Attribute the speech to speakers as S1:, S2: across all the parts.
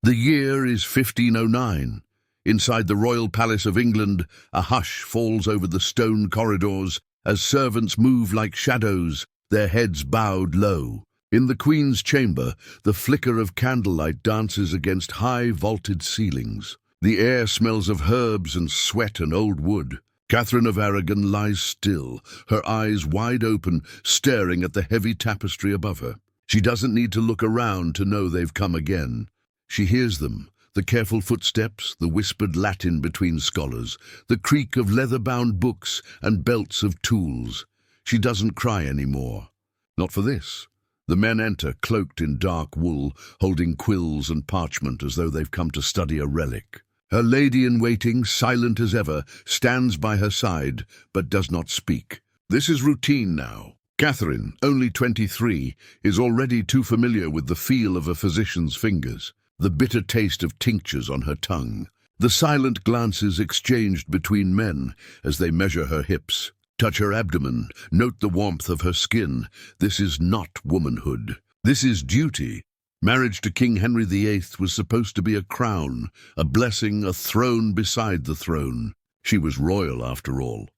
S1: The year is 1509. Inside the royal palace of England, a hush falls over the stone corridors as servants move like shadows, their heads bowed low. In the Queen's chamber, the flicker of candlelight dances against high vaulted ceilings. The air smells of herbs and sweat and old wood. Catherine of Aragon lies still, her eyes wide open, staring at the heavy tapestry above her. She doesn't need to look around to know they've come again. She hears them, the careful footsteps, the whispered Latin between scholars, the creak of leather-bound books and belts of tools. She doesn't cry anymore. Not for this. The men enter, cloaked in dark wool, holding quills and parchment as though they've come to study a relic. Her lady-in-waiting, silent as ever, stands by her side, but does not speak. This is routine now. Catherine, only 23, is already too familiar with the feel of a physician's fingers, the bitter taste of tinctures on her tongue, the silent glances exchanged between men as they measure her hips, touch her abdomen, note the warmth of her skin. This is not womanhood. This is duty. Marriage to King Henry VIII was supposed to be a crown, a blessing, a throne beside the throne. She was royal after all,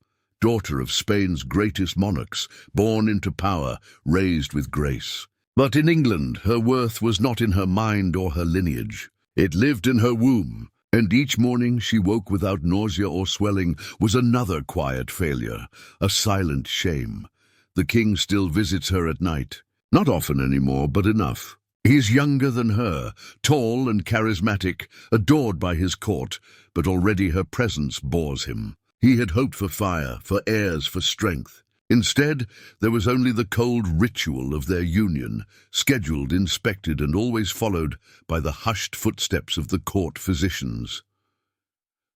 S1: daughter of Spain's greatest monarchs, born into power, raised with grace. But in England, her worth was not in her mind or her lineage. It lived in her womb, and each morning she woke without nausea or swelling was another quiet failure, a silent shame. The king still visits her at night. Not often anymore, but enough. He's younger than her, tall and charismatic, adored by his court, but already her presence bores him. He had hoped for fire, for heirs, for strength. Instead, there was only the cold ritual of their union, scheduled, inspected, and always followed by the hushed footsteps of the court physicians.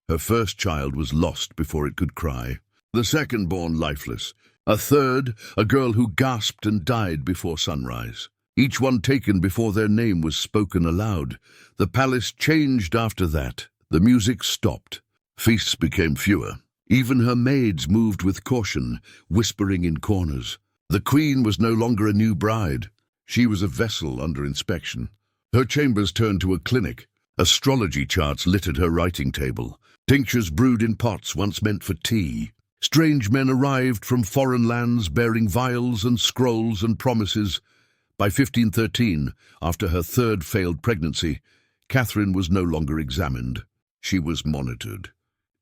S1: Her first child was lost before it could cry, the second born lifeless, a third, a girl who gasped and died before sunrise. Each one taken before their name was spoken aloud. The palace changed after that. The music stopped. Feasts became fewer. Even her maids moved with caution, whispering in corners. The queen was no longer a new bride. She was a vessel under inspection. Her chambers turned to a clinic. Astrology charts littered her writing table. Tinctures brewed in pots once meant for tea. Strange men arrived from foreign lands bearing vials and scrolls and promises. By 1513, after her third failed pregnancy, Catherine was no longer examined. She was monitored.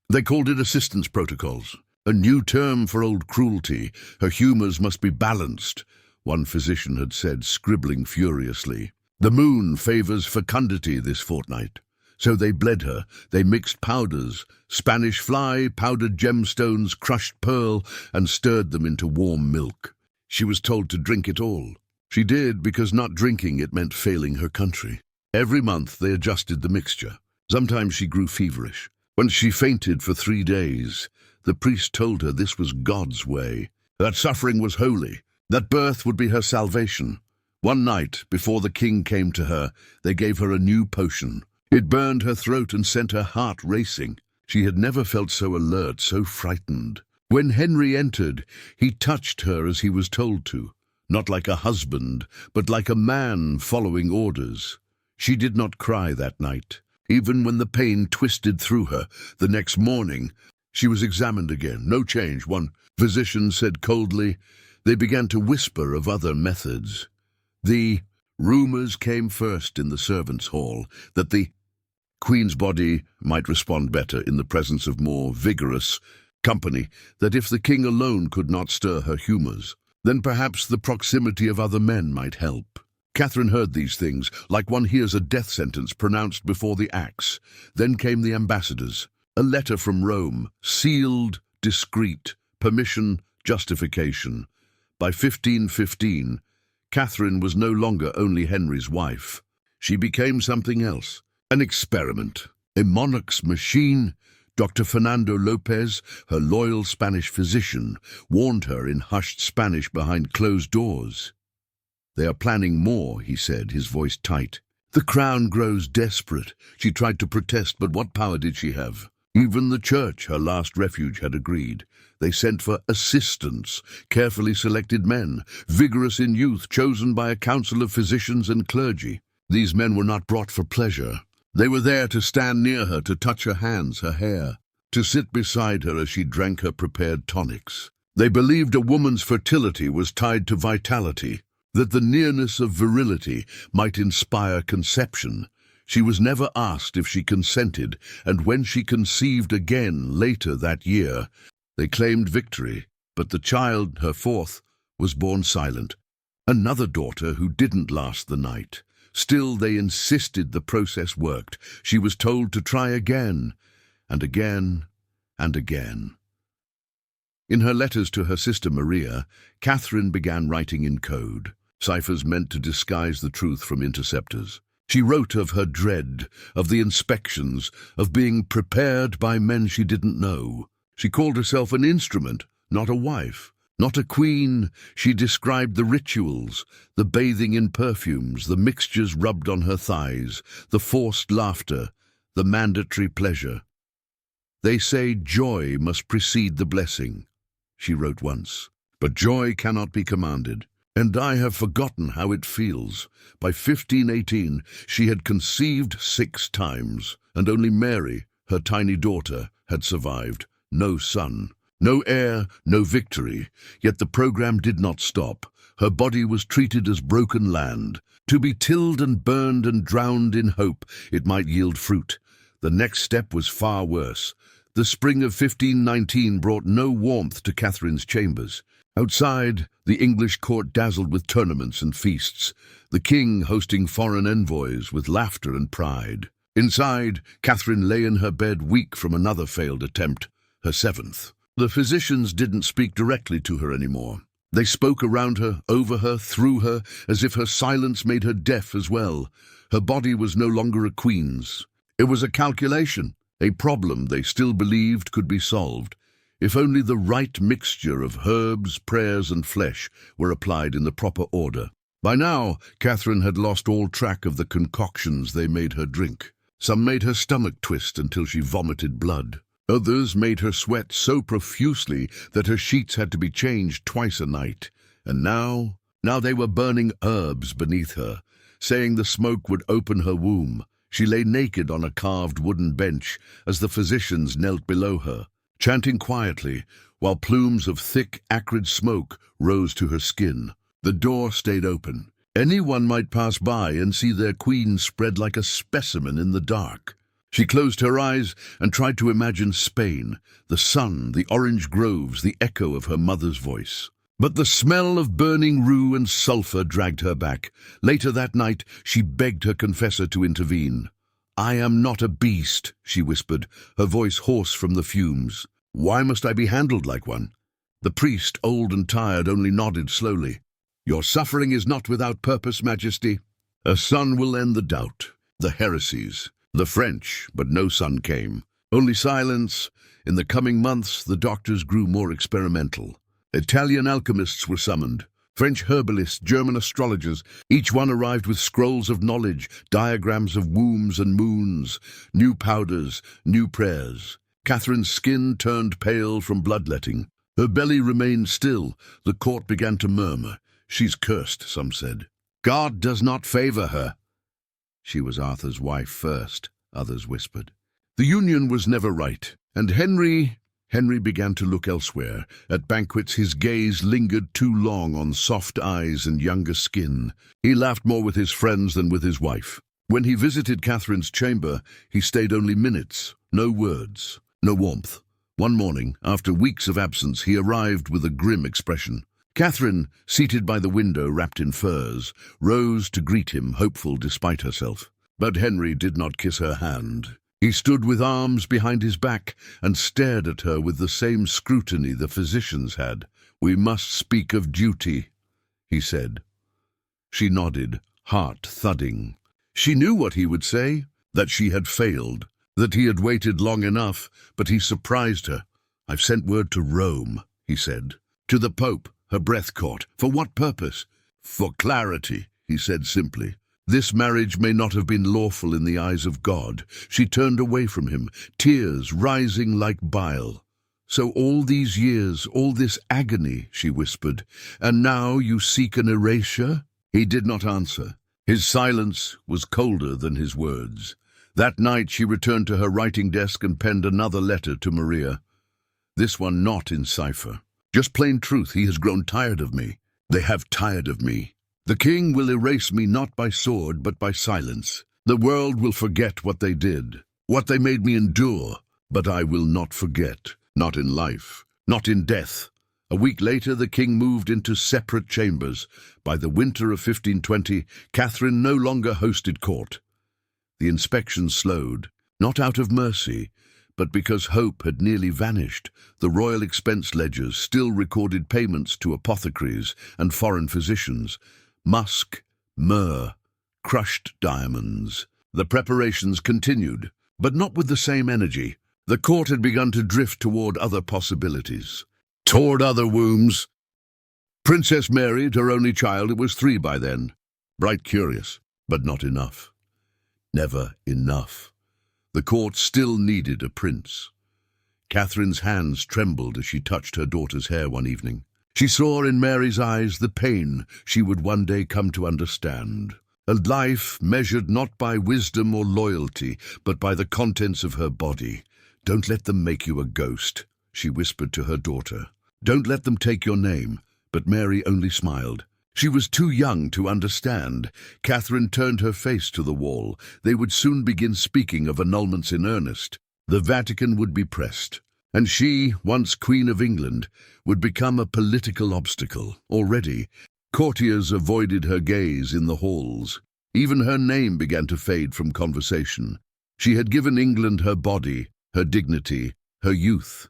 S1: They called it assistance protocols, a new term for old cruelty. Her humors must be balanced, one physician had said, scribbling furiously. The moon favors fecundity this fortnight. So they bled her, they mixed powders, Spanish fly, powdered gemstones, crushed pearl, and stirred them into warm milk. She was told to drink it all. She did, because not drinking it meant failing her country. Every month they adjusted the mixture. Sometimes she grew feverish. Once she fainted for 3 days. The priest told her this was God's way, that suffering was holy, that birth would be her salvation. One night, before the king came to her, they gave her a new potion. It burned her throat and sent her heart racing. She had never felt so alert, so frightened. When Henry entered, he touched her as he was told to. Not like a husband, but like a man following orders. She did not cry that night, even when the pain twisted through her. The next morning, she was examined again. No change, one physician said coldly. They began to whisper of other methods. The rumors came first in the servants' hall that the Queen's body might respond better in the presence of more vigorous company, that if the king alone could not stir her humors, then perhaps the proximity of other men might help. Catherine heard these things, like one hears a death sentence pronounced before the axe. Then came the ambassadors. A letter from Rome, sealed, discreet, permission, justification. By 1515, Catherine was no longer only Henry's wife. She became something else, an experiment, a monarch's machine. Dr. Fernando Lopez, her loyal Spanish physician, warned her in hushed Spanish behind closed doors. They are planning more, he said, his voice tight. The crown grows desperate. She tried to protest, but what power did she have? Even the church, her last refuge, had agreed. They sent for assistants, carefully selected men, vigorous in youth, chosen by a council of physicians and clergy. These men were not brought for pleasure. They were there to stand near her, to touch her hands, her hair, to sit beside her as she drank her prepared tonics. They believed a woman's fertility was tied to vitality, that the nearness of virility might inspire conception. She was never asked if she consented, and when she conceived again later that year, they claimed victory, but the child, her fourth, was born silent. Another daughter who didn't last the night. Still, they insisted the process worked. She was told to try again, and again, and again. In her letters to her sister Maria, Catherine began writing in code, ciphers meant to disguise the truth from interceptors. She wrote of her dread, of the inspections, of being prepared by men she didn't know. She called herself an instrument, not a wife, not a queen. She described the rituals, the bathing in perfumes, the mixtures rubbed on her thighs, the forced laughter, the mandatory pleasure. They say joy must precede the blessing, she wrote once, but joy cannot be commanded. And I have forgotten how it feels. By 1518, she had conceived 6 times, and only Mary, her tiny daughter, had survived. No son, no heir, no victory. Yet the program did not stop. Her body was treated as broken land, to be tilled and burned and drowned in hope it might yield fruit. The next step was far worse. The spring of 1519 brought no warmth to Catherine's chambers. Outside, the English court dazzled with tournaments and feasts, the king hosting foreign envoys with laughter and pride. Inside, Catherine lay in her bed weak from another failed attempt, her 7th. The physicians didn't speak directly to her anymore. They spoke around her, over her, through her, as if her silence made her deaf as well. Her body was no longer a queen's. It was a calculation, a problem they still believed could be solved, if only the right mixture of herbs, prayers, and flesh were applied in the proper order. By now, Catherine had lost all track of the concoctions they made her drink. Some made her stomach twist until she vomited blood. Others made her sweat so profusely that her sheets had to be changed twice a night. And now they were burning herbs beneath her, saying the smoke would open her womb. She lay naked on a carved wooden bench as the physicians knelt below her, chanting quietly, while plumes of thick, acrid smoke rose to her skin. The door stayed open. Anyone might pass by and see their queen spread like a specimen in the dark. She closed her eyes and tried to imagine Spain, the sun, the orange groves, the echo of her mother's voice. But the smell of burning rue and sulphur dragged her back. Later that night, she begged her confessor to intervene. "I am not a beast," she whispered, her voice hoarse from the fumes. "Why must I be handled like one?" The priest, old and tired, only nodded slowly. "Your suffering is not without purpose, Majesty. A son will end the doubt, the heresies, the French," but no son came. Only silence. In the coming months, the doctors grew more experimental. Italian alchemists were summoned, French herbalists, German astrologers. Each one arrived with scrolls of knowledge, diagrams of wombs and moons, new powders, new prayers. Catherine's skin turned pale from bloodletting. Her belly remained still. The court began to murmur. "She's cursed," some said. "God does not favor her." "She was Arthur's wife first," others whispered. The union was never right, and Henry began to look elsewhere. At banquets, his gaze lingered too long on soft eyes and younger skin. He laughed more with his friends than with his wife. When he visited Catherine's chamber, he stayed only minutes. No words, no warmth. One morning, after weeks of absence, he arrived with a grim expression. Catherine, seated by the window wrapped in furs, rose to greet him, hopeful despite herself. But Henry did not kiss her hand. He stood with arms behind his back and stared at her with the same scrutiny the physicians had. "We must speak of duty," he said. She nodded, heart thudding. She knew what he would say, that she had failed, that he had waited long enough, but he surprised her. "I've sent word to Rome," he said. "To the Pope." Her breath caught. "For what purpose?" "For clarity," he said simply. "This marriage may not have been lawful in the eyes of God." She turned away from him, tears rising like bile. "So all these years, all this agony," she whispered, "and now you seek an erasure?" He did not answer. His silence was colder than his words. That night she returned to her writing desk and penned another letter to Maria. This one not in cipher. Just plain truth, he has grown tired of me. They have tired of me. The king will erase me not by sword but by silence. The world will forget what they did, what they made me endure, but I will not forget, not in life, not in death. A week later the king moved into separate chambers. By the winter of 1520, Catherine no longer hosted court. The inspections slowed, not out of mercy, but because hope had nearly vanished. The royal expense ledgers still recorded payments to apothecaries and foreign physicians. Musk, myrrh, crushed diamonds. The preparations continued, but not with the same energy. The court had begun to drift toward other possibilities, toward other wombs. Princess Mary, her only child, it was 3 by then. Bright, curious, but not enough. Never enough. The court still needed a prince. Catherine's hands trembled as she touched her daughter's hair one evening. She saw in Mary's eyes the pain she would one day come to understand. A life measured not by wisdom or loyalty, but by the contents of her body. "Don't let them make you a ghost," she whispered to her daughter. "Don't let them take your name." But Mary only smiled. She was too young to understand. Catherine turned her face to the wall. They would soon begin speaking of annulments in earnest. The Vatican would be pressed, and she, once Queen of England, would become a political obstacle. Already, courtiers avoided her gaze in the halls. Even her name began to fade from conversation. She had given England her body, her dignity, her youth.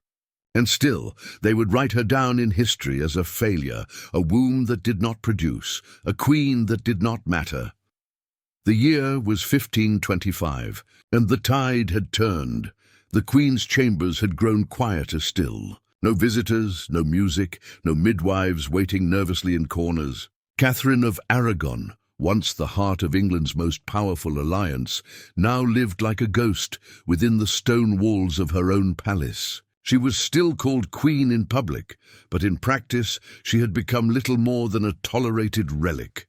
S1: And still, they would write her down in history as a failure, a womb that did not produce, a queen that did not matter. The year was 1525, and the tide had turned. The Queen's chambers had grown quieter still. No visitors, no music, no midwives waiting nervously in corners. Catherine of Aragon, once the heart of England's most powerful alliance, now lived like a ghost within the stone walls of her own palace. She was still called Queen in public, but in practice she had become little more than a tolerated relic.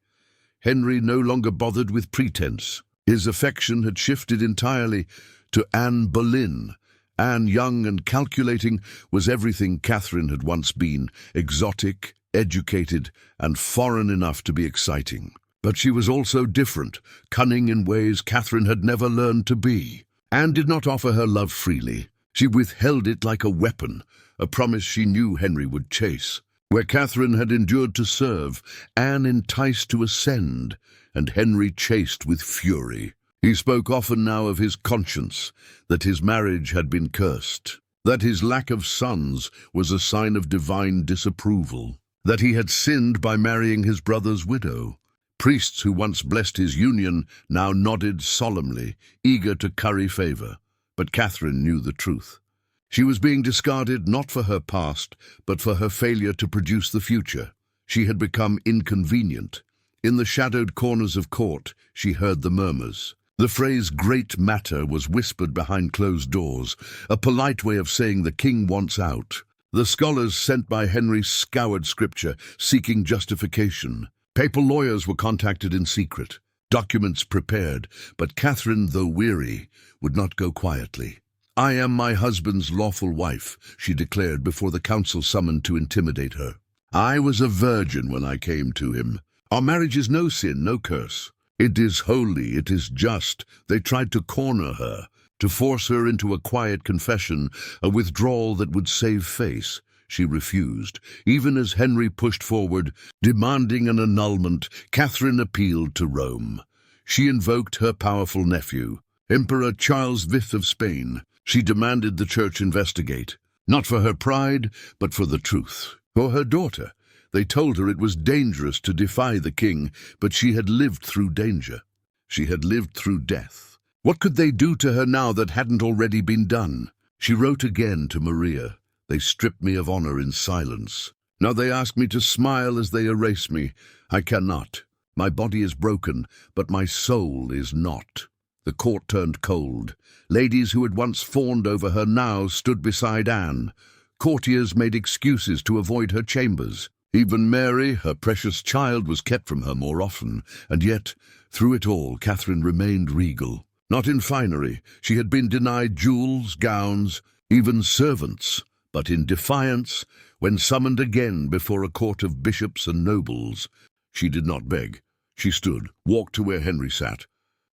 S1: Henry no longer bothered with pretense. His affection had shifted entirely to Anne Boleyn. Anne, young and calculating, was everything Catherine had once been, exotic, educated, and foreign enough to be exciting. But she was also different, cunning in ways Catherine had never learned to be. Anne did not offer her love freely. She withheld it like a weapon, a promise she knew Henry would chase. Where Catherine had endured to serve, Anne enticed to ascend, and Henry chased with fury. He spoke often now of his conscience, that his marriage had been cursed, that his lack of sons was a sign of divine disapproval, that he had sinned by marrying his brother's widow. Priests who once blessed his union now nodded solemnly, eager to curry favor. But Catherine knew the truth. She was being discarded not for her past, but for her failure to produce the future. She had become inconvenient. In the shadowed corners of court, she heard the murmurs. The phrase "great matter" was whispered behind closed doors, a polite way of saying the king wants out. The scholars sent by Henry scoured scripture, seeking justification. Papal lawyers were contacted in secret. Documents prepared, but Catherine, though weary, would not go quietly. "I am my husband's lawful wife," she declared before the council summoned to intimidate her. "I was a virgin when I came to him. Our marriage is no sin, no curse. It is holy, it is just." They tried to corner her, to force her into a quiet confession, a withdrawal that would save face. She refused. Even as Henry pushed forward, demanding an annulment, Catherine appealed to Rome. She invoked her powerful nephew, Emperor Charles V of Spain. She demanded the church investigate, not for her pride, but for the truth. For her daughter, they told her it was dangerous to defy the king, but she had lived through danger. She had lived through death. What could they do to her now that hadn't already been done? She wrote again to Maria. "They strip me of honor in silence. Now they ask me to smile as they erase me. I cannot. My body is broken, but my soul is not." The court turned cold. Ladies who had once fawned over her now stood beside Anne. Courtiers made excuses to avoid her chambers. Even Mary, her precious child, was kept from her more often. And yet, through it all, Catherine remained regal. Not in finery. She had been denied jewels, gowns, even servants. But in defiance, when summoned again before a court of bishops and nobles, she did not beg. She stood, walked to where Henry sat,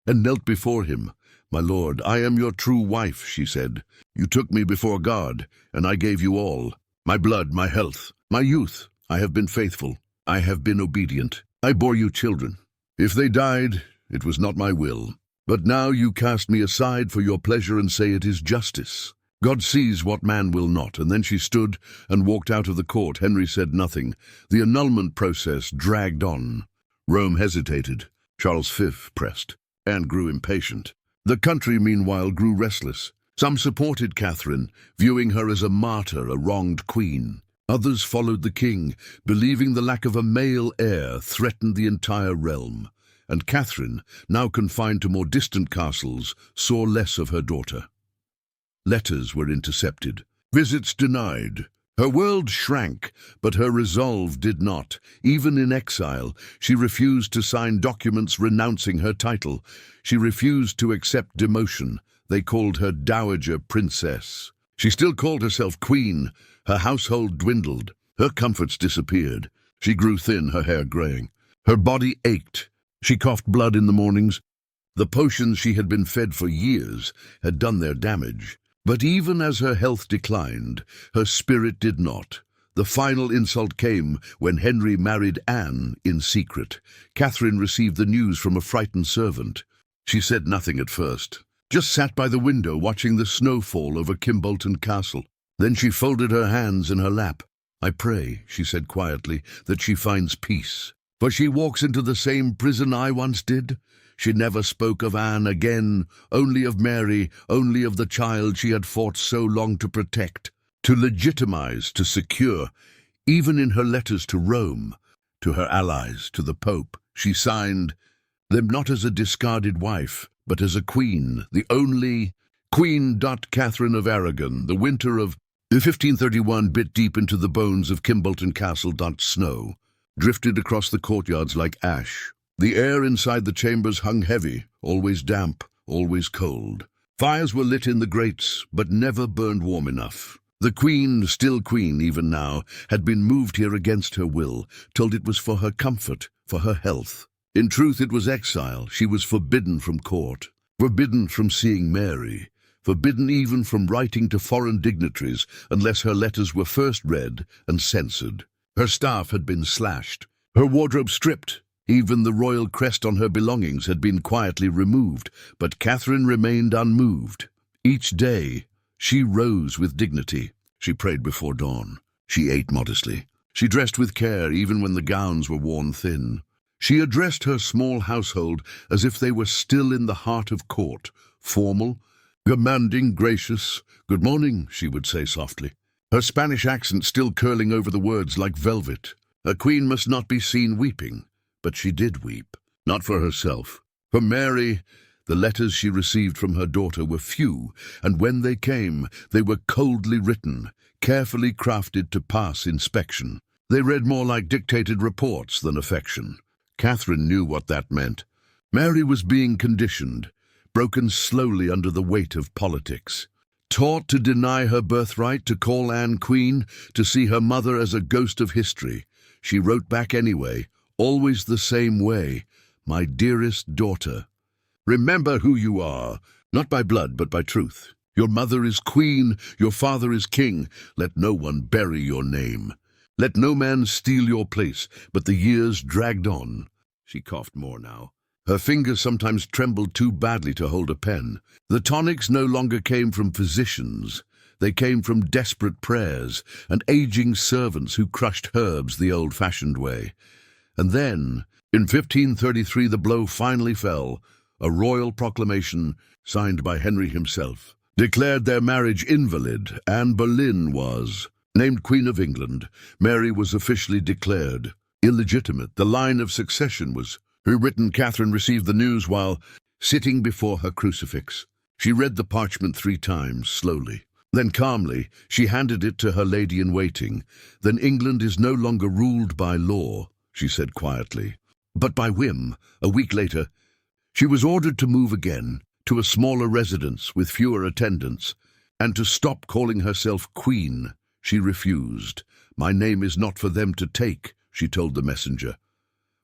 S1: and knelt before him. "My lord, I am your true wife," she said. "You took me before God, and I gave you all. My blood, my health, my youth. I have been faithful. I have been obedient. I bore you children. If they died, it was not my will. But now you cast me aside for your pleasure and say it is justice. God sees what man will not." And then she stood and walked out of the court. Henry said nothing. The annulment process dragged on. Rome hesitated. Charles V pressed and grew impatient. The country, meanwhile, grew restless. Some supported Catherine, viewing her as a martyr, a wronged queen. Others followed the king, believing the lack of a male heir threatened the entire realm. And Catherine, now confined to more distant castles, saw less of her daughter. Letters were intercepted, visits denied. Her world shrank, but her resolve did not. Even in exile, she refused to sign documents renouncing her title. She refused to accept demotion. They called her Dowager Princess. She still called herself Queen. Her household dwindled. Her comforts disappeared. She grew thin, her hair graying. Her body ached. She coughed blood in the mornings. The potions she had been fed for years had done their damage. But even as her health declined, her spirit did not. The final insult came when Henry married Anne in secret. Catherine received the news from a frightened servant. She said nothing at first, just sat by the window watching the snow fall over Kimbolton Castle. Then she folded her hands in her lap. "I pray," she said quietly, "that she finds peace. For she walks into the same prison I once did." She never spoke of Anne again, only of Mary, only of the child she had fought so long to protect, to legitimize, to secure. Even in her letters to Rome, to her allies, to the Pope, she signed them not as a discarded wife, but as a queen, the only Queen. Catherine of Aragon. The winter of 1531 bit deep into the bones of Kimbolton Castle. Snow drifted across the courtyards like ash. The air inside the chambers hung heavy, always damp, always cold. Fires were lit in the grates, but never burned warm enough. The queen, still queen even now, had been moved here against her will, told it was for her comfort, for her health. In truth, it was exile. She was forbidden from court, forbidden from seeing Mary, forbidden even from writing to foreign dignitaries unless her letters were first read and censored. Her staff had been slashed, her wardrobe stripped. Even the royal crest on her belongings had been quietly removed, but Catherine remained unmoved. Each day, she rose with dignity. She prayed before dawn. She ate modestly. She dressed with care even when the gowns were worn thin. She addressed her small household as if they were still in the heart of court, formal, commanding, gracious. "Good morning," she would say softly, her Spanish accent still curling over the words like velvet. A queen must not be seen weeping. But she did weep, not for herself. For Mary, the letters she received from her daughter were few, and when they came, they were coldly written, carefully crafted to pass inspection. They read more like dictated reports than affection. Catherine knew what that meant. Mary was being conditioned, broken slowly under the weight of politics. Taught to deny her birthright, to call Anne queen, to see her mother as a ghost of history. She wrote back anyway, always the same way. "My dearest daughter, remember who you are, not by blood but by truth. Your mother is queen, your father is king. Let no one bury your name. Let no man steal your place." But the years dragged on. She coughed more now. Her fingers sometimes trembled too badly to hold a pen. The tonics no longer came from physicians. They came from desperate prayers and aging servants who crushed herbs the old-fashioned way. And then, in 1533, the blow finally fell. A royal proclamation, signed by Henry himself, declared their marriage invalid. Anne Boleyn was named Queen of England. Mary was officially declared illegitimate. The line of succession was rewritten. Catherine received the news while sitting before her crucifix. She read the parchment 3 times, slowly. Then calmly, she handed it to her lady-in-waiting. "Then England is no longer ruled by law," she said quietly, "but by whim." A week later, she was ordered to move again, to a smaller residence with fewer attendants, and to stop calling herself Queen. She refused. "My name is not for them to take," she told the messenger.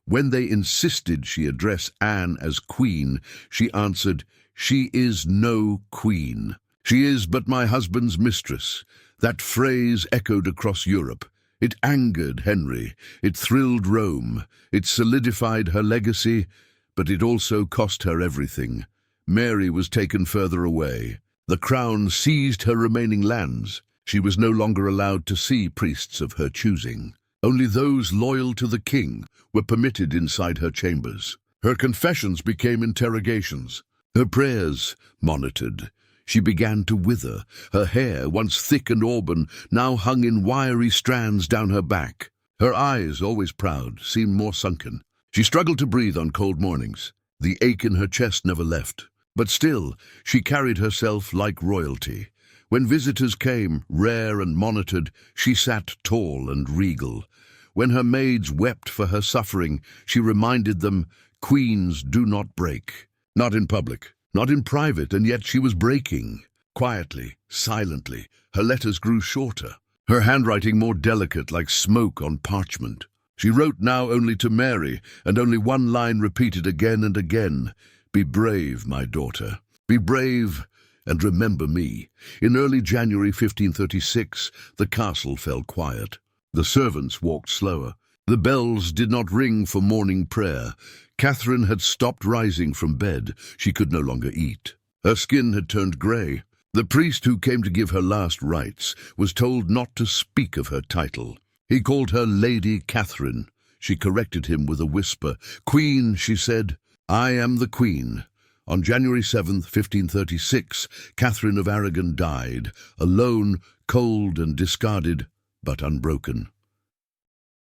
S1: When they insisted she address Anne as Queen, she answered, "She is no queen. She is but my husband's mistress." That phrase echoed across Europe. It angered Henry, it thrilled Rome, it solidified her legacy, but it also cost her everything. Mary was taken further away. The crown seized her remaining lands. She was no longer allowed to see priests of her choosing. Only those loyal to the king were permitted inside her chambers. Her confessions became interrogations, her prayers monitored. She began to wither. Her hair, once thick and auburn, now hung in wiry strands down her back. Her eyes, always proud, seemed more sunken. She struggled to breathe on cold mornings. The ache in her chest never left. But still, she carried herself like royalty. When visitors came, rare and monitored, she sat tall and regal. When her maids wept for her suffering, she reminded them, "Queens do not break." Not in public, not in private, and yet she was breaking. Quietly, silently, her letters grew shorter, her handwriting more delicate, like smoke on parchment. She wrote now only to Mary, and only one line repeated again and again, "Be brave, my daughter. Be brave, and remember me." In early January 1536, the castle fell quiet. The servants walked slower. The bells did not ring for morning prayer. Catherine had stopped rising from bed. She could no longer eat. Her skin had turned grey. The priest who came to give her last rites was told not to speak of her title. He called her Lady Catherine. She corrected him with a whisper. "Queen," she said, "I am the Queen." On January 7th, 1536, Catherine of Aragon died, alone, cold and discarded, but unbroken.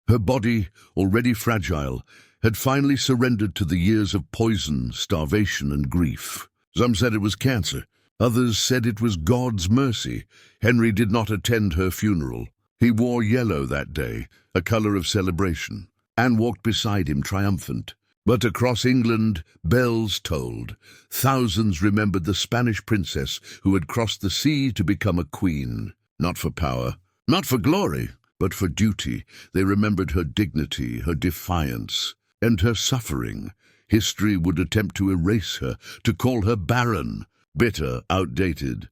S1: Her body, already fragile, had finally surrendered to the years of poison, starvation, and grief. Some said it was cancer. Others said it was God's mercy. Henry did not attend her funeral. He wore yellow that day, a color of celebration. Anne walked beside him, triumphant. But across England, bells tolled. Thousands remembered the Spanish princess who had crossed the sea to become a queen. Not for power, not for glory, but for duty. They remembered her dignity, her defiance, and her suffering. History would attempt to erase her, to call her barren, bitter, outdated.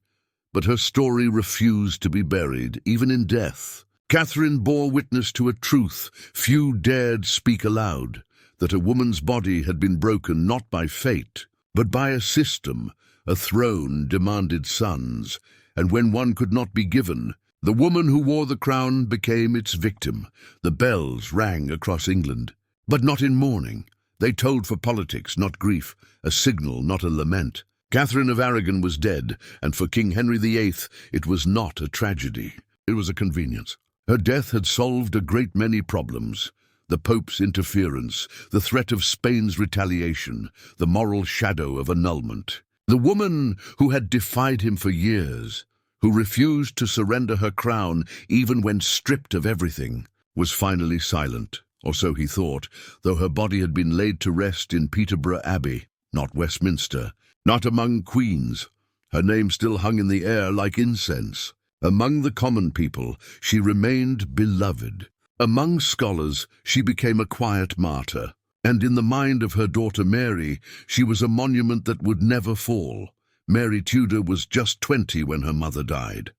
S1: But her story refused to be buried, even in death. Catherine bore witness to a truth few dared speak aloud, that a woman's body had been broken not by fate, but by a system. A throne demanded sons, and when one could not be given, the woman who wore the crown became its victim. The bells rang across England, but not in mourning. They tolled for politics, not grief, a signal, not a lament. Catherine of Aragon was dead, and for King Henry VIII it was not a tragedy. It was a convenience. Her death had solved a great many problems. The Pope's interference, the threat of Spain's retaliation, the moral shadow of annulment. The woman who had defied him for years, who refused to surrender her crown even when stripped of everything, was finally silent, or so he thought, though her body had been laid to rest in Peterborough Abbey, not Westminster, not among queens. Her name still hung in the air like incense. Among the common people, she remained beloved. Among scholars, she became a quiet martyr, and in the mind of her daughter Mary, she was a monument that would never fall. Mary Tudor was just 20 when her mother died.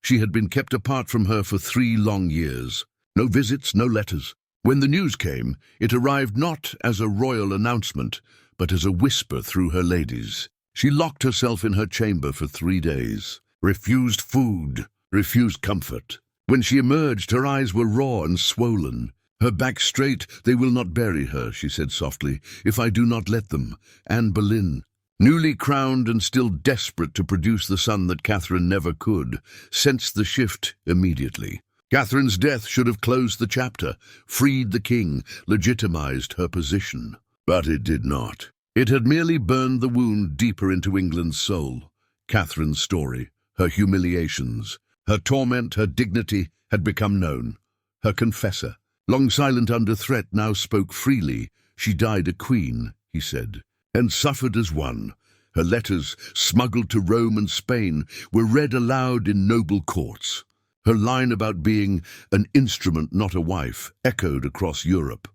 S1: She had been kept apart from her for 3 long years. No visits, no letters. When the news came, it arrived not as a royal announcement, but as a whisper through her ladies. She locked herself in her chamber for 3 days, refused food, refused comfort. When she emerged, her eyes were raw and swollen. Her back straight. "They will not bury her," she said softly, "if I do not let them." Anne Boleyn, newly crowned and still desperate to produce the son that Catherine never could, sensed the shift immediately. Catherine's death should have closed the chapter, freed the king, legitimized her position. But it did not. It had merely burned the wound deeper into England's soul. Catherine's story, her humiliations, her torment, her dignity had become known. Her confessor, long silent under threat, now spoke freely. "She died a queen," he said, "and suffered as one. Her letters, smuggled to Rome and Spain, were read aloud in noble courts. Her line about being an instrument, not a wife, echoed across Europe.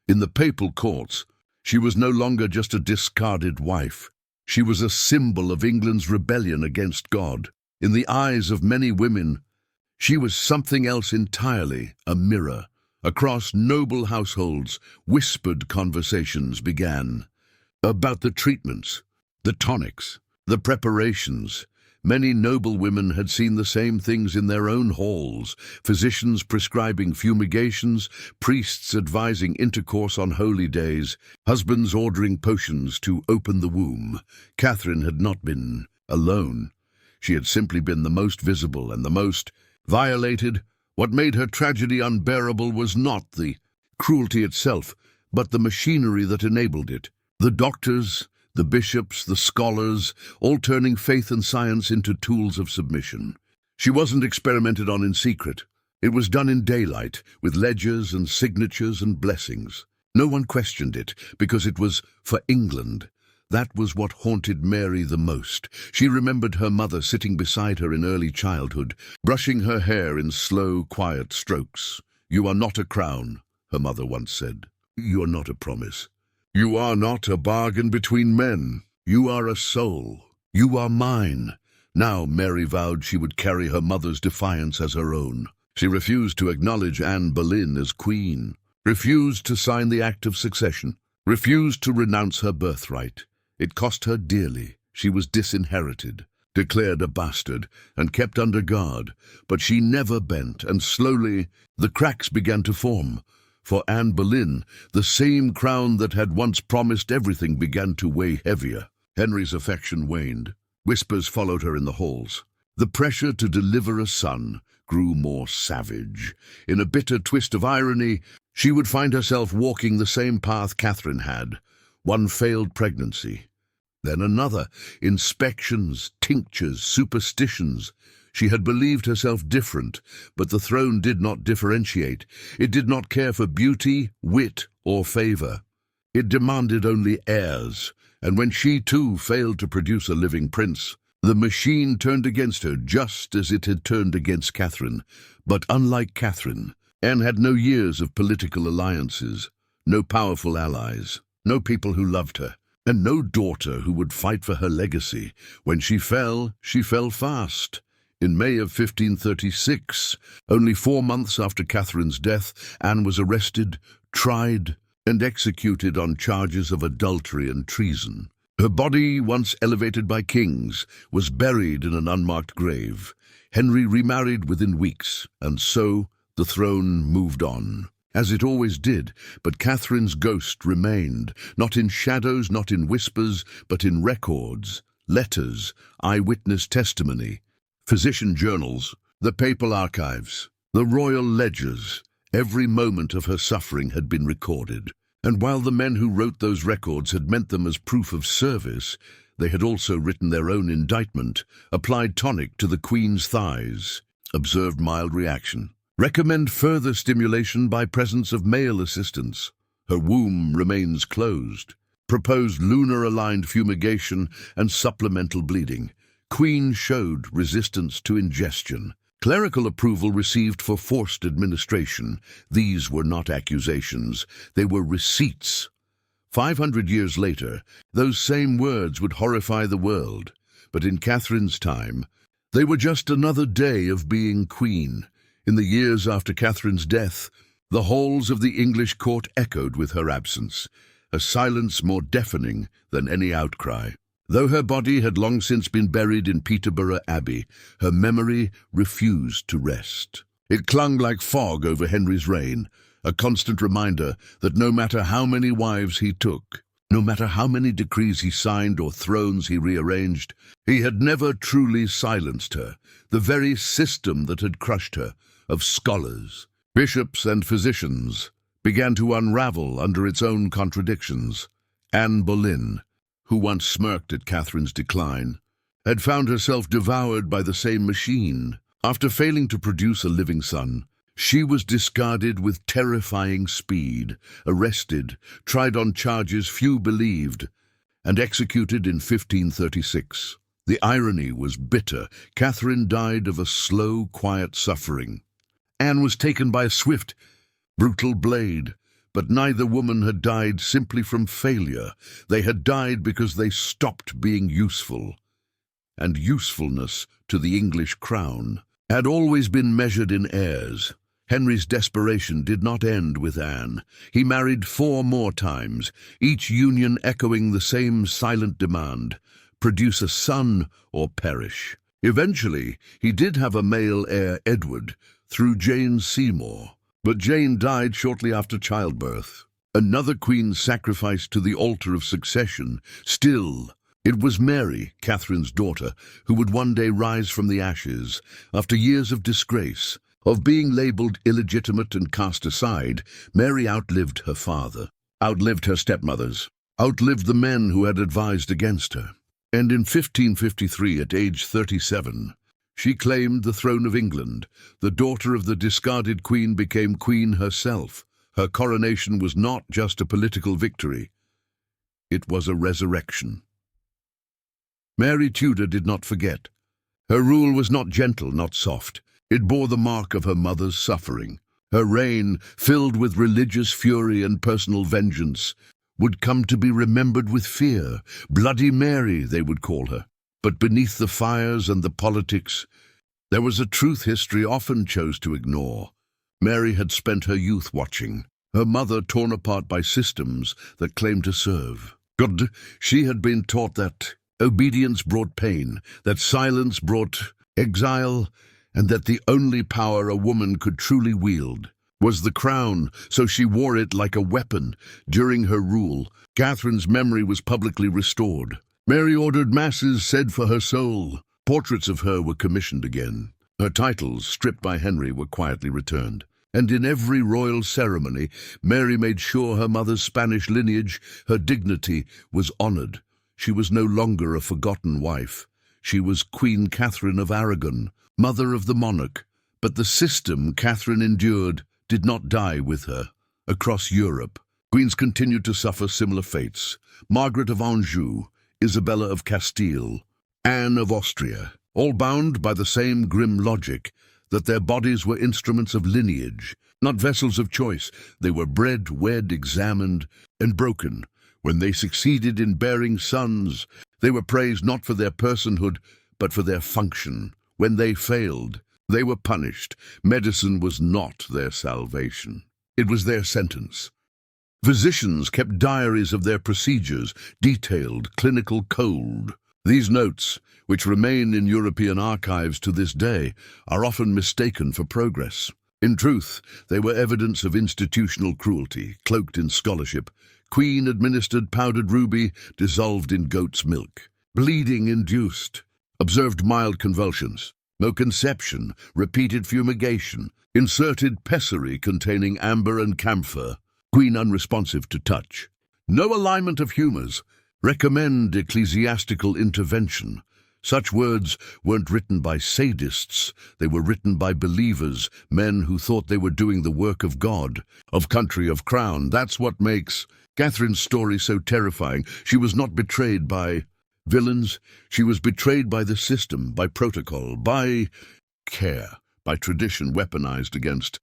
S1: In the papal courts, she was no longer just a discarded wife. She was a symbol of England's rebellion against God. In the eyes of many women, she was something else entirely, a mirror. Across noble households, whispered conversations began about the treatments, the tonics, the preparations. Many noble women had seen the same things in their own halls, physicians prescribing fumigations, priests advising intercourse on holy days, husbands ordering potions to open the womb. Catherine had not been alone. She had simply been the most visible and the most violated. What made her tragedy unbearable was not the cruelty itself, but the machinery that enabled it. The doctors, the bishops, the scholars, all turning faith and science into tools of submission. She wasn't experimented on in secret. It was done in daylight, with ledgers and signatures and blessings. No one questioned it, because it was for England. That was what haunted Mary the most. She remembered her mother sitting beside her in early childhood, brushing her hair in slow, quiet strokes. "You are not a crown," her mother once said. "You are not a promise. You are not a bargain between men. You are a soul. You are mine." Now Mary vowed she would carry her mother's defiance as her own. She refused to acknowledge Anne Boleyn as queen, refused to sign the Act of Succession, refused to renounce her birthright. It cost her dearly. She was disinherited, declared a bastard, and kept under guard. But she never bent, and slowly the cracks began to form. For Anne Boleyn, the same crown that had once promised everything began to weigh heavier. Henry's affection waned. Whispers followed her in the halls. The pressure to deliver a son grew more savage. In a bitter twist of irony, she would find herself walking the same path Catherine had. One failed pregnancy, then another. Inspections, tinctures, superstitions. She had believed herself different, but the throne did not differentiate. It did not care for beauty, wit, or favor. It demanded only heirs, and when she too failed to produce a living prince, the machine turned against her just as it had turned against Catherine. But unlike Catherine, Anne had no years of political alliances, no powerful allies, no people who loved her, and no daughter who would fight for her legacy. When she fell fast. In May of 1536, only 4 months after Catherine's death, Anne was arrested, tried, and executed on charges of adultery and treason. Her body, once elevated by kings, was buried in an unmarked grave. Henry remarried within weeks, and so the throne moved on, as it always did. But Catherine's ghost remained, not in shadows, not in whispers, but in records, letters, eyewitness testimony, physician journals, the papal archives, the royal ledgers. Every moment of her suffering had been recorded. And while the men who wrote those records had meant them as proof of service, they had also written their own indictment, applied tonic to the Queen's thighs, observed mild reaction, recommend further stimulation by presence of male assistants. Her womb remains closed, proposed lunar-aligned fumigation and supplemental bleeding. Queen showed resistance to ingestion. Clerical approval received for forced administration. These were not accusations, they were receipts. 500 years later, those same words would horrify the world. But in Catherine's time, they were just another day of being queen. In the years after Catherine's death, the halls of the English court echoed with her absence, a silence more deafening than any outcry. Though her body had long since been buried in Peterborough Abbey, her memory refused to rest. It clung like fog over Henry's reign, a constant reminder that no matter how many wives he took, no matter how many decrees he signed or thrones he rearranged, he had never truly silenced her. The very system that had crushed her, of scholars, bishops and physicians, began to unravel under its own contradictions. Anne Boleyn, who once smirked at Catherine's decline, had found herself devoured by the same machine. After failing to produce a living son, she was discarded with terrifying speed, arrested, tried on charges few believed, and executed in 1536. The irony was bitter. Catherine died of a slow, quiet suffering. Anne was taken by a swift, brutal blade, but neither woman had died simply from failure. They had died because they stopped being useful. And usefulness to the English crown had always been measured in heirs. Henry's desperation did not end with Anne. He married 4 more times, each union echoing the same silent demand: produce a son or perish. Eventually, he did have a male heir, Edward, through Jane Seymour, but Jane died shortly after childbirth. Another queen sacrificed to the altar of succession. Still, it was Mary, Catherine's daughter, who would one day rise from the ashes. After years of disgrace, of being labelled illegitimate and cast aside, Mary outlived her father, outlived her stepmothers, outlived the men who had advised against her. And in 1553, at age 37, she claimed the throne of England. The daughter of the discarded queen became queen herself. Her coronation was not just a political victory. It was a resurrection. Mary Tudor did not forget. Her rule was not gentle, not soft. It bore the mark of her mother's suffering. Her reign, filled with religious fury and personal vengeance, would come to be remembered with fear. Bloody Mary, they would call her. But beneath the fires and the politics, there was a truth history often chose to ignore. Mary had spent her youth watching, her mother torn apart by systems that claimed to serve God. She had been taught that obedience brought pain, that silence brought exile, and that the only power a woman could truly wield was the crown, so she wore it like a weapon. During her rule, Catherine's memory was publicly restored. Mary ordered masses said for her soul. Portraits of her were commissioned again. Her titles, stripped by Henry, were quietly returned. And in every royal ceremony, Mary made sure her mother's Spanish lineage, her dignity, was honored. She was no longer a forgotten wife. She was Queen Catherine of Aragon, mother of the monarch. But the system Catherine endured did not die with her. Across Europe, queens continued to suffer similar fates. Margaret of Anjou, Isabella of Castile, Anne of Austria, all bound by the same grim logic that their bodies were instruments of lineage, not vessels of choice. They were bred, wed, examined, and broken. When they succeeded in bearing sons, they were praised not for their personhood, but for their function. When they failed, they were punished. Medicine was not their salvation. It was their sentence. Physicians kept diaries of their procedures, detailed clinical code. These notes, which remain in European archives to this day, are often mistaken for progress. In truth, they were evidence of institutional cruelty, cloaked in scholarship. Queen-administered powdered ruby, dissolved in goat's milk. Bleeding induced. Observed mild convulsions. No conception, repeated fumigation. Inserted pessary containing amber and camphor. Queen unresponsive to touch. No alignment of humours. Recommend ecclesiastical intervention. Such words weren't written by sadists. They were written by believers, men who thought they were doing the work of God, of country, of crown. That's what makes Catherine's story so terrifying. She was not betrayed by villains. She was betrayed by the system, by protocol, by care, by tradition weaponized against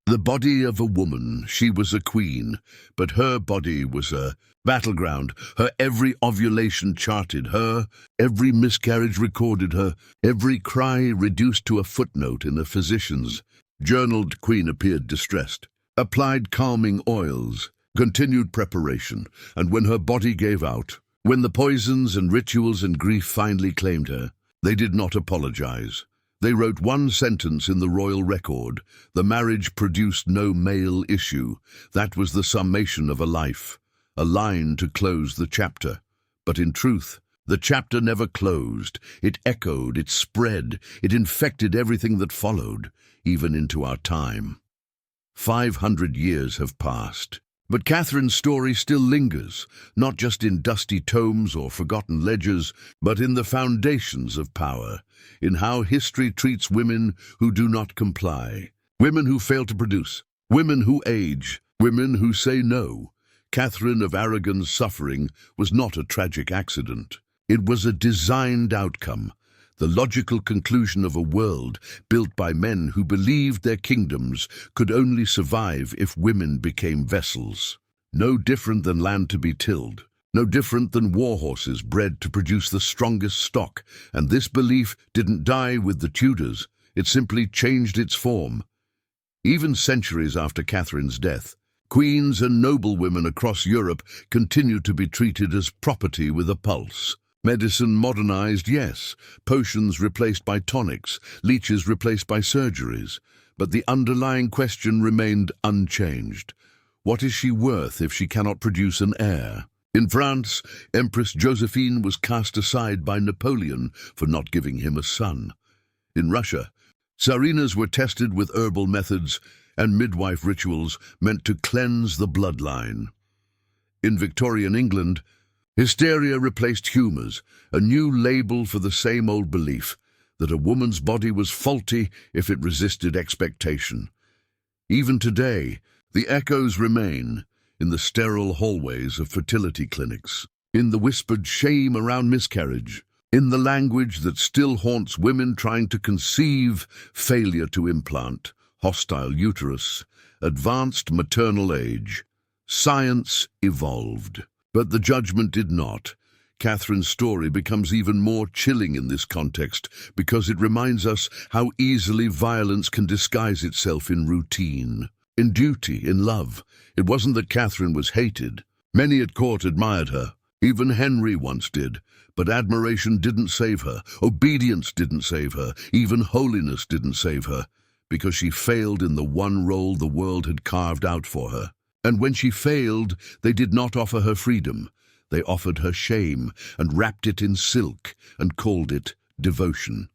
S1: the body of a woman. She was a queen, but her body was a battleground. Her every ovulation charted, her every miscarriage recorded, her every cry reduced to a footnote in a physician's journaled. Queen appeared distressed, applied calming oils, continued preparation, and when her body gave out, when the poisons and rituals and grief finally claimed her, they did not apologize. They wrote one sentence in the royal record: the marriage produced no male issue. That was the summation of a life, a line to close the chapter. But in truth, the chapter never closed. It echoed, it spread, it infected everything that followed, even into our time. 500 years have passed. But Catherine's story still lingers, not just in dusty tomes or forgotten ledgers, but in the foundations of power, in how history treats women who do not comply, women who fail to produce, women who age, women who say no. Catherine of Aragon's suffering was not a tragic accident. It was a designed outcome, the logical conclusion of a world built by men who believed their kingdoms could only survive if women became vessels. No different than land to be tilled, no different than war horses bred to produce the strongest stock, and this belief didn't die with the Tudors, it simply changed its form. Even centuries after Catherine's death, queens and noblewomen across Europe continued to be treated as property with a pulse. Medicine modernized, yes, potions replaced by tonics, leeches replaced by surgeries, but the underlying question remained unchanged. What is she worth if she cannot produce an heir? In France, Empress Josephine was cast aside by Napoleon for not giving him a son. In Russia, Tsarinas were tested with herbal methods and midwife rituals meant to cleanse the bloodline. In Victorian England, hysteria replaced humours, a new label for the same old belief that a woman's body was faulty if it resisted expectation. Even today, the echoes remain in the sterile hallways of fertility clinics, in the whispered shame around miscarriage, in the language that still haunts women trying to conceive, failure to implant, hostile uterus, advanced maternal age. Science evolved, but the judgment did not. Catherine's story becomes even more chilling in this context because it reminds us how easily violence can disguise itself in routine, in duty, in love. It wasn't that Catherine was hated. Many at court admired her. Even Henry once did. But admiration didn't save her. Obedience didn't save her. Even holiness didn't save her, because she failed in the one role the world had carved out for her. And when she failed, they did not offer her freedom. They offered her shame and wrapped it in silk and called it devotion.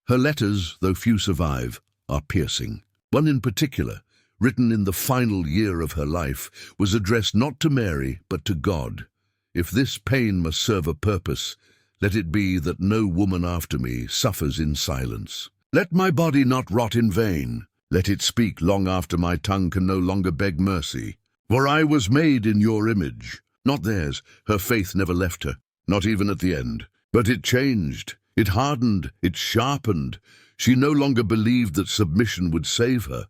S1: Her letters, though few survive, are piercing. One in particular, written in the final year of her life, was addressed not to Mary but to God. If this pain must serve a purpose, let it be that no woman after me suffers in silence. Let my body not rot in vain. Let it speak long after my tongue can no longer beg mercy. For I was made in your image, not theirs. Her faith never left her, not even at the end. But it changed, it hardened, it sharpened. She no longer believed that submission would save her.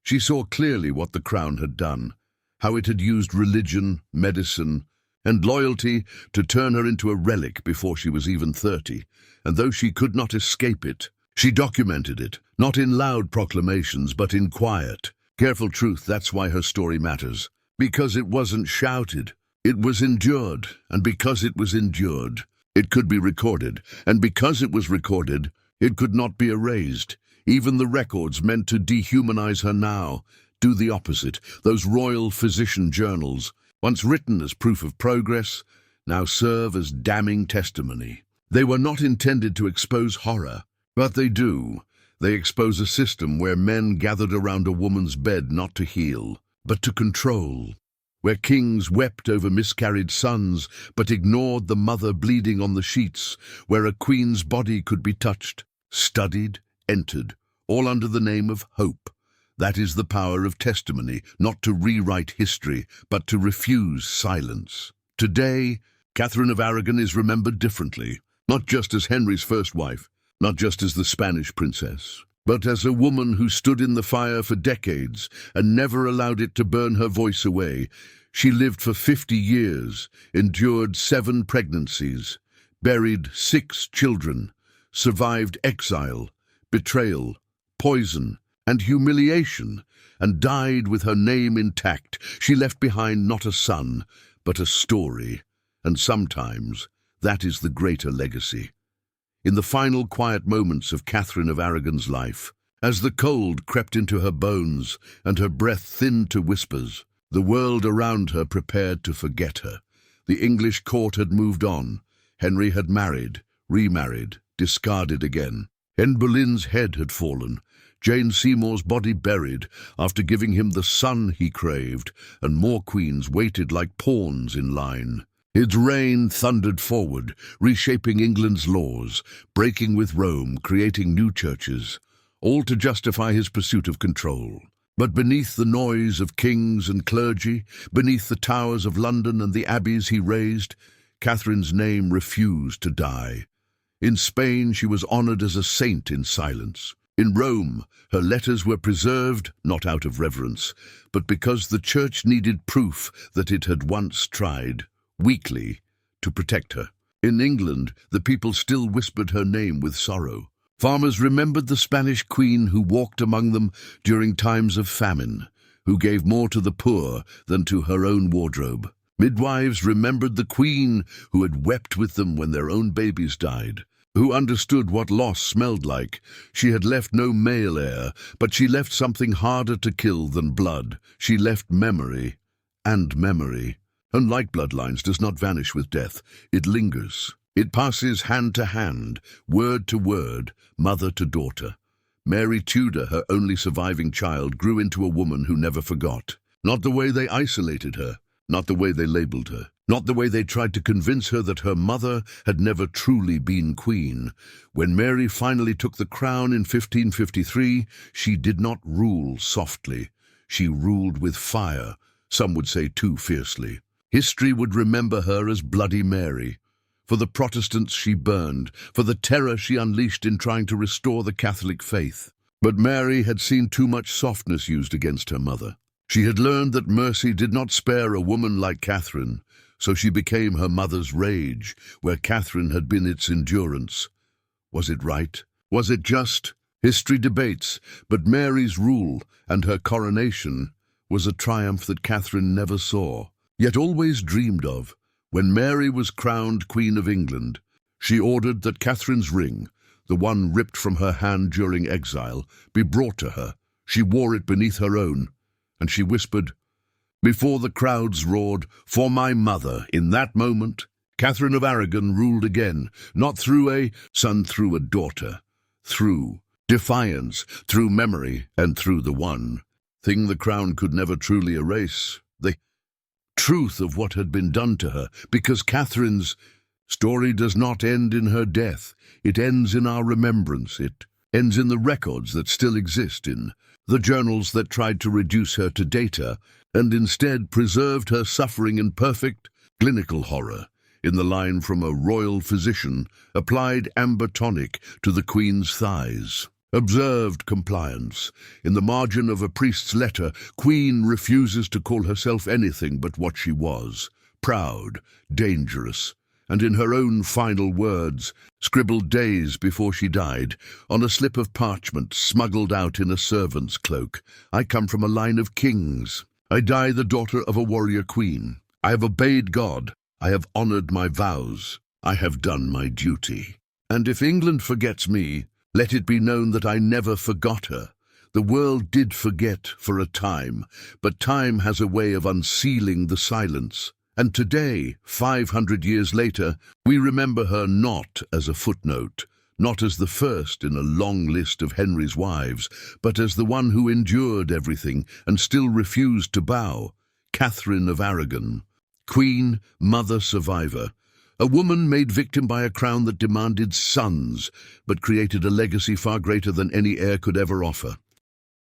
S1: She saw clearly what the crown had done, how it had used religion, medicine, and loyalty to turn her into a relic before she was even 30. And though she could not escape it, she documented it, not in loud proclamations, but in quiet, careful truth. That's why her story matters. Because it wasn't shouted, it was endured. And because it was endured, it could be recorded. And because it was recorded, it could not be erased. Even the records meant to dehumanize her now do the opposite. Those royal physician journals, once written as proof of progress, now serve as damning testimony. They were not intended to expose horror, but they do. They expose a system where men gathered around a woman's bed not to heal, but to control, where kings wept over miscarried sons, but ignored the mother bleeding on the sheets, where a queen's body could be touched, studied, entered, all under the name of hope. That is the power of testimony, not to rewrite history, but to refuse silence. Today, Catherine of Aragon is remembered differently, not just as Henry's first wife, not just as the Spanish princess, but as a woman who stood in the fire for decades and never allowed it to burn her voice away. She lived for 50 years, endured 7 pregnancies, buried 6 children, survived exile, betrayal, poison, and humiliation, and died with her name intact. She left behind not a son, but a story, and sometimes that is the greater legacy. In the final quiet moments of Catherine of Aragon's life, as the cold crept into her bones and her breath thinned to whispers, the world around her prepared to forget her. The English court had moved on. Henry had married, remarried, discarded again. Anne Boleyn's head had fallen, Jane Seymour's body buried after giving him the son he craved, and more queens waited like pawns in line. His reign thundered forward, reshaping England's laws, breaking with Rome, creating new churches, all to justify his pursuit of control. But beneath the noise of kings and clergy, beneath the towers of London and the abbeys he raised, Catherine's name refused to die. In Spain, she was honored as a saint in silence. In Rome, her letters were preserved, not out of reverence, but because the Church needed proof that it had once tried, weakly, to protect her. In England, the people still whispered her name with sorrow. Farmers remembered the Spanish queen who walked among them during times of famine, who gave more to the poor than to her own wardrobe. Midwives remembered the queen who had wept with them when their own babies died, who understood what loss smelled like. She had left no male heir, but she left something harder to kill than blood. She left memory, and memory, unlike bloodlines, does not vanish with death. It lingers. It passes hand to hand, word to word, mother to daughter. Mary Tudor, her only surviving child, grew into a woman who never forgot. Not the way they isolated her, not the way they labeled her, not the way they tried to convince her that her mother had never truly been queen. When Mary finally took the crown in 1553, she did not rule softly. She ruled with fire, some would say too fiercely. History would remember her as Bloody Mary, for the Protestants she burned, for the terror she unleashed in trying to restore the Catholic faith. But Mary had seen too much softness used against her mother. She had learned that mercy did not spare a woman like Catherine, so she became her mother's rage, where Catherine had been its endurance. Was it right? Was it just? History debates, but Mary's rule and her coronation was a triumph that Catherine never saw, yet always dreamed of. When Mary was crowned Queen of England, she ordered that Catherine's ring, the one ripped from her hand during exile, be brought to her. She wore it beneath her own, and she whispered, before the crowds roared, "For my mother." In that moment, Catherine of Aragon ruled again, not through a son, through a daughter, through defiance, through memory, and through the one thing the crown could never truly erase, the truth of what had been done to her, because Catherine's story does not end in her death. It ends in our remembrance. It ends in the records that still exist, in the journals that tried to reduce her to data and instead preserved her suffering in perfect clinical horror, in the line from a royal physician applied amber tonic to the Queen's thighs. Observed compliance. In the margin of a priest's letter, Queen refuses to call herself anything but what she was, proud, dangerous, and in her own final words, scribbled days before she died, on a slip of parchment smuggled out in a servant's cloak, I come from a line of kings. I die the daughter of a warrior queen. I have obeyed God. I have honored my vows. I have done my duty. And if England forgets me, let it be known that I never forgot her. The world did forget for a time, but time has a way of unsealing the silence. And today, 500 years later, we remember her not as a footnote, not as the first in a long list of Henry's wives, but as the one who endured everything and still refused to bow, Catherine of Aragon. Queen, mother, survivor. A woman made victim by a crown that demanded sons, but created a legacy far greater than any heir could ever offer.